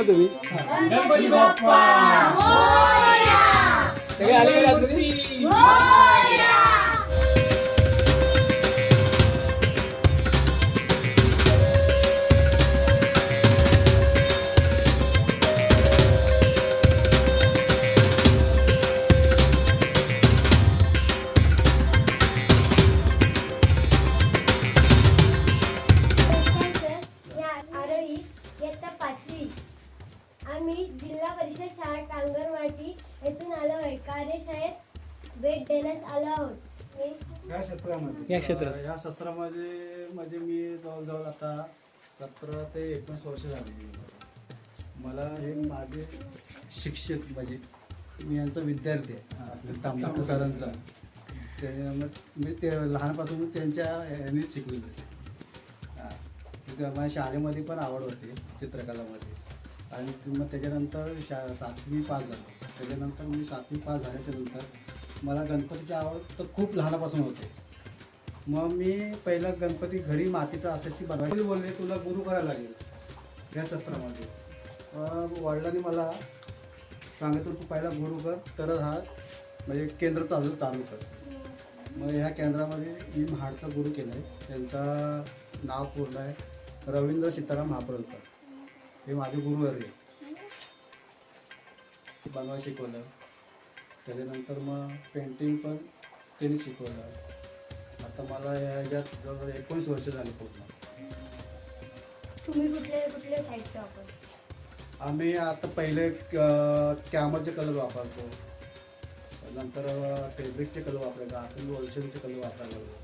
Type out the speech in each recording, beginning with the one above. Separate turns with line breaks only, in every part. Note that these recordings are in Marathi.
तुम्ही
गणपती बाप्पा
सगळे आले का गणपती?
आरोही इयत्ता 5वी. आम्ही जिल्हा परिषद शाळा कांगरवाटी येथून आलो आहे. कार्यशाळेत भेट देण्यास आलो आहोत.
या क्षेत्रामध्ये
या क्षेत्रात.
या सत्रामध्ये म्हणजे मी जवळजवळ आता 17 ते 19 वर्ष झाली. मला हे माझे शिक्षक म्हणजे मी यांचा विद्यार्थी आहे तांबेकर सरांचा. मी ते लहानपासून त्यांच्या ह्याने शिकलेलं. माझ्या शाळेमध्ये पण आवड होती चित्रकलामध्ये. आणि मग त्याच्यानंतर 7वी पास झालो. त्याच्यानंतर मी 7वी पास झाल्याच्यानंतर मला गणपतीची आवड तर खूप लहानापासून होते. मग मी पहिला गणपती घरी मातीचा असायची बनवायची. बोलले तुला गुरु करायला लागेल या शास्त्रामध्ये. वडिलांनी मला सांगितलं तू पहिला गुरु कर तरच हा म्हणजे केंद्र चालू कर. मग ह्या केंद्रामध्ये मी महाडचा गुरु केला आहे. त्यांचं नाव पूर्ण आहे रवींद्र सीताराम महाप्रभूकर. हे माझे गुरुवर्ग आहे. बनवायला शिकवलं. त्याच्यानंतर मग पेंटिंग पण त्यांनी शिकवलं. आता मला याच्यात जवळजवळ 19 वर्ष झाली पूर्ण.
तुम्ही कुठले साहित्य वापरता?
आम्ही आता पहिले कॅमलचे कलर वापरतो. नंतर फॅब्रिकचे कलर वापरायचो. आता होलसेलचे कलर वापरायला लागलो.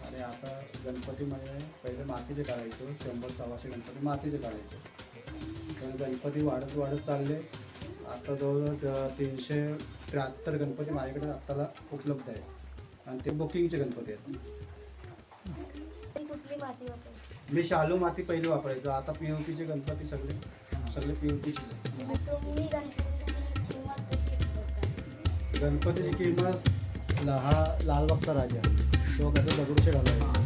आणि आता गणपतीमध्ये पहिले मातीचे काढायचो. 100-125 गणपती मातीचे काढायचो. पण गणपती वाढत चालले. आता जवळजवळ 373 गणपती माझ्याकडे आत्ताला उपलब्ध आहे. आणि ते बुकिंगचे गणपती आहेत.
कुठली माती वापरता?
मी शालू माती पहिले वापरायचो. आता POPचे गणपती सगळे POPचे.
तुम्ही
गणपतीची किंमत हा लालबागचा राजा तो कसं दगडूशेठ हलवाई.